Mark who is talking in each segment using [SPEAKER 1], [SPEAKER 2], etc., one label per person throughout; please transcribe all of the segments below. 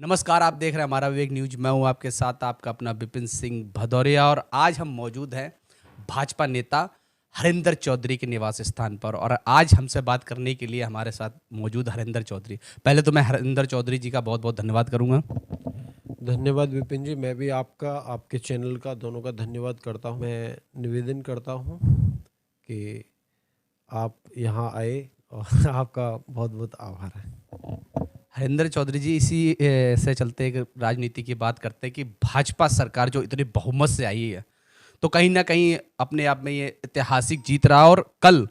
[SPEAKER 1] नमस्कार, आप देख रहे हैं हमारा विवेक न्यूज। मैं हूं आपके साथ आपका अपना विपिन सिंह भदौरिया और आज हम मौजूद हैं भाजपा नेता हरिंदर चौधरी के निवास स्थान पर। और आज हमसे बात करने के लिए हमारे साथ मौजूद हरिंदर चौधरी। पहले तो मैं हरिंदर चौधरी जी का बहुत बहुत धन्यवाद करूंगा।
[SPEAKER 2] धन्यवाद विपिन जी। मैं भी आपका, आपके चैनल का, दोनों का धन्यवाद करता हूँ। मैं निवेदन करता हूँ कि आप यहाँ आए और आपका बहुत बहुत आभार है।
[SPEAKER 1] हरिंदर चौधरी जी, इसी से चलते एक राजनीति की बात करते हैं कि भाजपा सरकार जो इतनी बहुमत से आई है, तो कहीं ना कहीं अपने आप में ये ऐतिहासिक जीत रहा और कल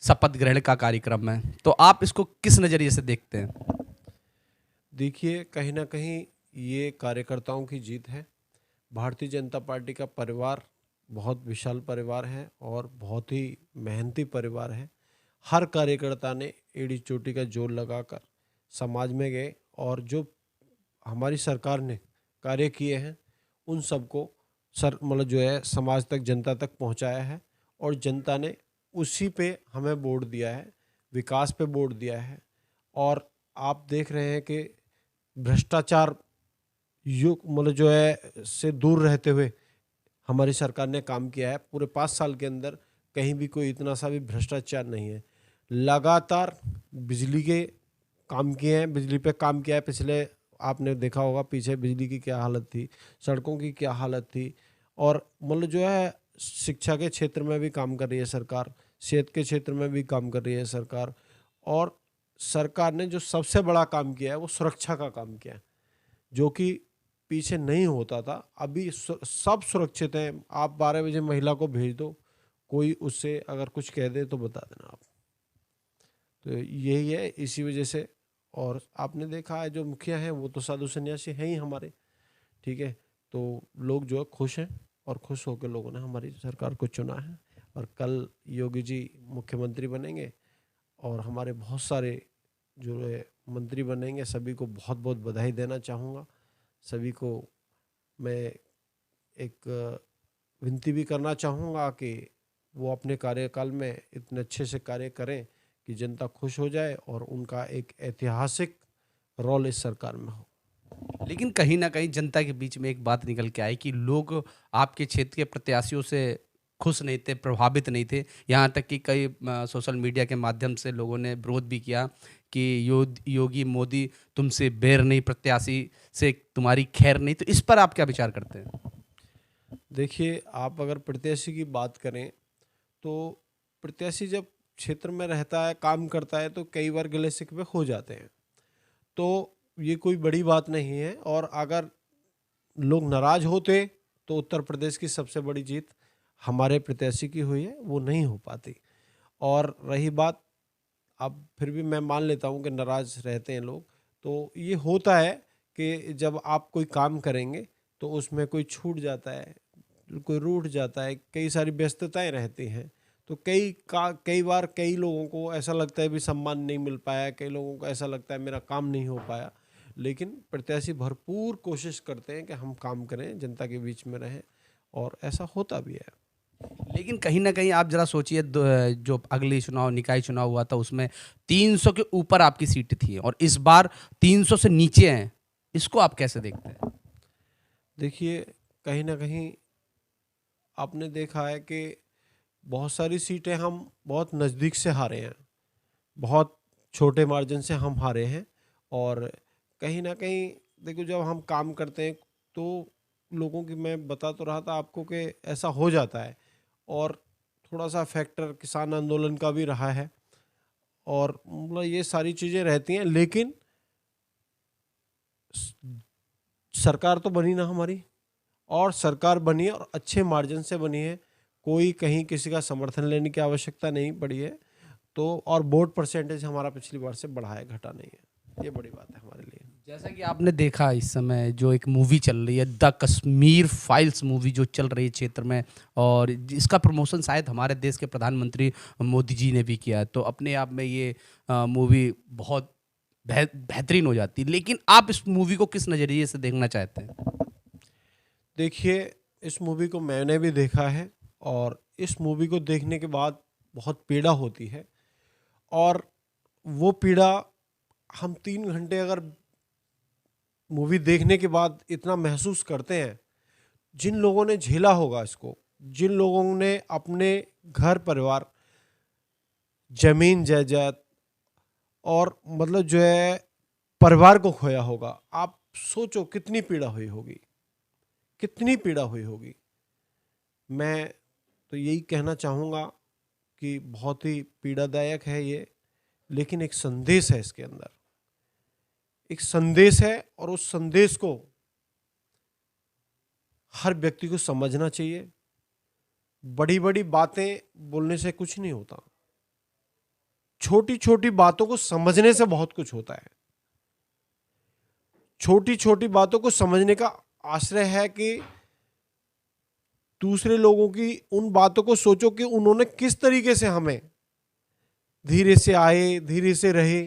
[SPEAKER 1] शपथ ग्रहण का कार्यक्रम है, तो आप इसको किस नज़रिए से देखते हैं?
[SPEAKER 2] देखिए, कहीं ना कहीं ये कार्यकर्ताओं की जीत है। भारतीय जनता पार्टी का परिवार बहुत विशाल परिवार है और बहुत ही मेहनती परिवार है। हर कार्यकर्ता ने एड़ी चोटी का जोर लगाकर समाज में गए और जो हमारी सरकार ने कार्य किए हैं उन सबको मतलब जो है समाज तक, जनता तक पहुंचाया है। और जनता ने उसी पे हमें वोट दिया है, विकास पे वोट दिया है। और आप देख रहे हैं कि भ्रष्टाचार युग मतलब जो है से दूर रहते हुए हमारी सरकार ने काम किया है। पूरे 5 साल के अंदर कहीं भी कोई इतना सा भी भ्रष्टाचार नहीं है। लगातार बिजली के काम किए हैं, बिजली पे काम किया है। पिछले आपने देखा होगा पीछे बिजली की क्या हालत थी, सड़कों की क्या हालत थी। और मतलब जो है शिक्षा के क्षेत्र में भी काम कर रही है सरकार, सेहत के क्षेत्र में भी काम कर रही है सरकार। और सरकार ने जो सबसे बड़ा काम किया है वो सुरक्षा का काम किया है, जो कि पीछे नहीं होता था। अभी सब सुरक्षित हैं। आप 12 बजे महिला को भेज दो, कोई उससे अगर कुछ कह दे तो बता देना आप। तो यही है, इसी वजह से। और आपने देखा है जो मुखिया हैं वो तो साधु सन्यासी हैं ही हमारे, ठीक है। तो लोग जो है खुश हैं और खुश होकर लोगों ने हमारी सरकार को चुना है। और कल योगी जी मुख्यमंत्री बनेंगे और हमारे बहुत सारे जो है मंत्री बनेंगे। सभी को बहुत बहुत बधाई देना चाहूँगा। सभी को मैं एक विनती भी करना चाहूँगा कि वो अपने कार्यकाल में इतने अच्छे से कार्य करें कि जनता खुश हो जाए और उनका एक ऐतिहासिक रोल इस सरकार में हो।
[SPEAKER 1] लेकिन कहीं न कहीं जनता के बीच में एक बात निकल के आई कि लोग आपके क्षेत्र के प्रत्याशियों से खुश नहीं थे, प्रभावित नहीं थे। यहाँ तक कि कई सोशल मीडिया के माध्यम से लोगों ने विरोध भी किया कि योगी मोदी तुमसे बैर नहीं, प्रत्याशी से तुम्हारी खैर नहीं। तो इस पर आप क्या विचार करते हैं?
[SPEAKER 2] देखिए, आप अगर प्रत्याशी की बात करें तो प्रत्याशी जब क्षेत्र में रहता है, काम करता है, तो कई बार गिले शिकवे हो जाते हैं। तो ये कोई बड़ी बात नहीं है। और अगर लोग नाराज होते तो उत्तर प्रदेश की सबसे बड़ी जीत हमारे प्रत्याशी की हुई है, वो नहीं हो पाती। और रही बात, अब फिर भी मैं मान लेता हूँ कि नाराज रहते हैं लोग। तो ये होता है कि जब आप कोई काम करेंगे तो उसमें कोई छूट जाता है, कोई रूठ जाता है, कई सारी व्यस्तताएं रहती हैं। तो कई बार कई लोगों को ऐसा लगता है भी सम्मान नहीं मिल पाया, कई लोगों को ऐसा लगता है मेरा काम नहीं हो पाया। लेकिन प्रत्याशी भरपूर कोशिश करते हैं कि हम काम करें, जनता के बीच में रहें, और ऐसा होता भी है।
[SPEAKER 1] लेकिन कहीं न कहीं आप ज़रा सोचिए, जो अगली चुनाव निकाय चुनाव हुआ था उसमें 300 के ऊपर आपकी सीटें थी और इस बार 300 से नीचे हैं। इसको आप कैसे देखते हैं?
[SPEAKER 2] देखिए, कहीं ना कहीं आपने देखा है कि बहुत सारी सीटें हम बहुत नज़दीक से हारे हैं, बहुत छोटे मार्जिन से हम हारे हैं। और कहीं ना कहीं देखो, जब हम काम करते हैं तो लोगों की, मैं बता तो रहा था आपको कि ऐसा हो जाता है। और थोड़ा सा फैक्टर किसान आंदोलन का भी रहा है। और मतलब ये सारी चीज़ें रहती हैं। लेकिन स- सरकार तो बनी ना हमारी, और सरकार बनी है और अच्छे मार्जिन से बनी है। कोई कहीं किसी का समर्थन लेने की आवश्यकता नहीं पड़ी है। तो और वोट परसेंटेज हमारा पिछली बार से बढ़ा है, घटा नहीं है। ये बड़ी बात है हमारे लिए।
[SPEAKER 1] जैसा कि आपने देखा, इस समय जो एक मूवी चल रही है द कश्मीर फाइल्स मूवी जो चल रही है क्षेत्र में, और इसका प्रमोशन शायद हमारे देश के प्रधानमंत्री मोदी जी ने भी किया है, तो अपने आप में ये मूवी बहुत बेहतरीन हो जाती है। लेकिन आप इस मूवी को किस नज़रिए से देखना चाहते हैं?
[SPEAKER 2] देखिए, इस मूवी को मैंने भी देखा है। और इस मूवी को देखने के बाद बहुत पीड़ा होती है। और वो पीड़ा हम 3 घंटे अगर मूवी देखने के बाद इतना महसूस करते हैं, जिन लोगों ने झेला होगा इसको, जिन लोगों ने अपने घर परिवार, जमीन जायदाद और मतलब जो है परिवार को खोया होगा, आप सोचो कितनी पीड़ा हुई होगी, कितनी पीड़ा हुई होगी। मैं तो यही कहना चाहूँगा कि बहुत ही पीड़ादायक है ये, लेकिन एक संदेश है इसके अंदर, एक संदेश है और उस संदेश को हर व्यक्ति को समझना चाहिए। बड़ी बड़ी बातें बोलने से कुछ नहीं होता, छोटी छोटी बातों को समझने से बहुत कुछ होता है। छोटी छोटी बातों को समझने का आश्रय है कि दूसरे लोगों की उन बातों को सोचो कि उन्होंने किस तरीके से हमें धीरे से आए, धीरे से रहे।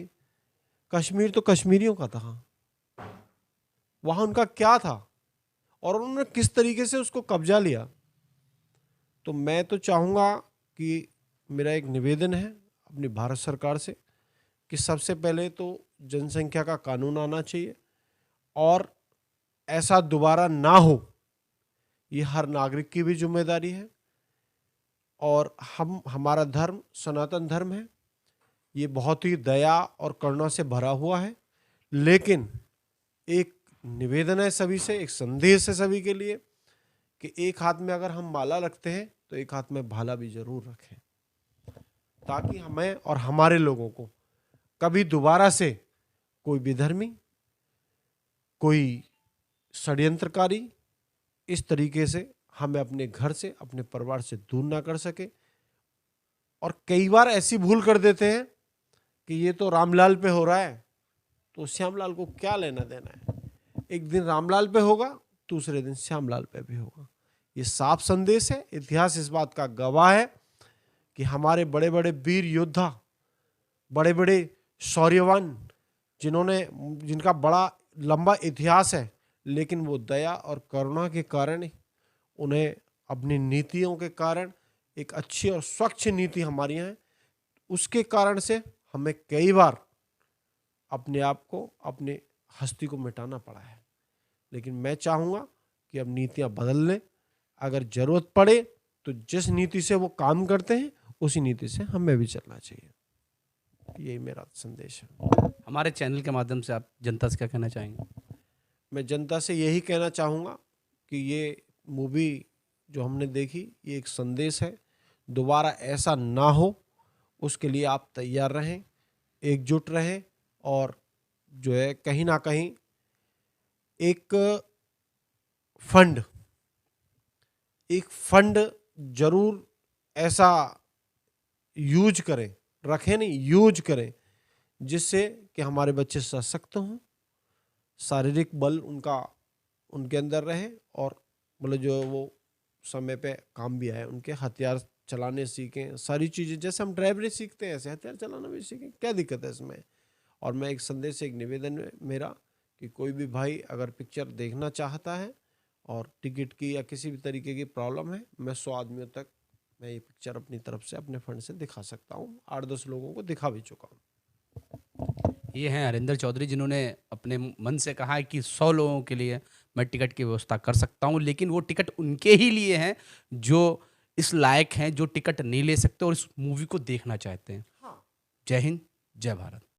[SPEAKER 2] कश्मीर तो कश्मीरियों का था, वहां उनका क्या था और उन्होंने किस तरीके से उसको कब्जा लिया। तो मैं तो चाहूँगा कि मेरा एक निवेदन है अपनी भारत सरकार से कि सबसे पहले तो जनसंख्या का कानून आना चाहिए और ऐसा दोबारा ना हो, ये हर नागरिक की भी जिम्मेदारी है। और हमारा धर्म सनातन धर्म है, ये बहुत ही दया और करुणा से भरा हुआ है, लेकिन एक निवेदन है सभी से, एक संदेश है सभी के लिए कि एक हाथ में अगर हम माला रखते हैं तो एक हाथ में भाला भी जरूर रखें, ताकि हमें और हमारे लोगों को कभी दोबारा से कोई विधर्मी, कोई षड्यंत्रकारी इस तरीके से हमें अपने घर से, अपने परिवार से दूर ना कर सके। और कई बार ऐसी भूल कर देते हैं कि ये तो रामलाल पे हो रहा है, तो श्यामलाल को क्या लेना देना है। एक दिन रामलाल पे होगा, दूसरे दिन श्यामलाल पे भी होगा। ये साफ संदेश है, इतिहास इस बात का गवाह है कि हमारे बड़े बड़े वीर योद्धा, बड़े बड़े शौर्यवान, जिनका बड़ा लंबा इतिहास है, लेकिन वो दया और करुणा के कारण, उन्हें अपनी नीतियों के कारण, एक अच्छी और स्वच्छ नीति हमारी है, उसके कारण से हमें कई बार अपने आप को, अपने हस्ती को मिटाना पड़ा है। लेकिन मैं चाहूँगा कि अब नीतियाँ बदल लें, अगर जरूरत पड़े तो जिस नीति से वो काम करते हैं उसी नीति से हमें भी चलना चाहिए। यही मेरा संदेश है।
[SPEAKER 1] हमारे चैनल के माध्यम से आप जनता से क्या कहना चाहेंगे?
[SPEAKER 2] मैं जनता से यही कहना चाहूँगा कि ये मूवी जो हमने देखी, ये एक संदेश है, दोबारा ऐसा ना हो उसके लिए आप तैयार रहें, एकजुट रहें और जो है कहीं ना कहीं एक फंड जरूर ऐसा यूज करें, रखें नहीं, यूज करें, जिससे कि हमारे बच्चे सशक्त हों, शारीरिक बल उनके अंदर रहे और मतलब जो वो समय पे काम भी आए, उनके हथियार चलाने सीखें, सारी चीज़ें जैसे हम ड्राइवरी सीखते हैं ऐसे हथियार चलाना भी सीखें, क्या दिक्कत है इसमें। और मैं एक संदेश, एक निवेदन है मेरा कि कोई भी भाई अगर पिक्चर देखना चाहता है और टिकट की या किसी भी तरीके की प्रॉब्लम है, मैं 100 आदमियों तक मैं ये पिक्चर अपनी तरफ से, अपने फंड से दिखा सकता हूँ। 8-10 लोगों को दिखा भी चुका हूँ।
[SPEAKER 1] ये हैं हरिंदर चौधरी, जिन्होंने अपने मन से कहा है कि 100 लोगों के लिए मैं टिकट की व्यवस्था कर सकता हूँ, लेकिन वो टिकट उनके ही लिए हैं जो इस लायक हैं, जो टिकट नहीं ले सकते और इस मूवी को देखना चाहते हैं।
[SPEAKER 2] हाँ।
[SPEAKER 1] जय हिंद, जय भारत।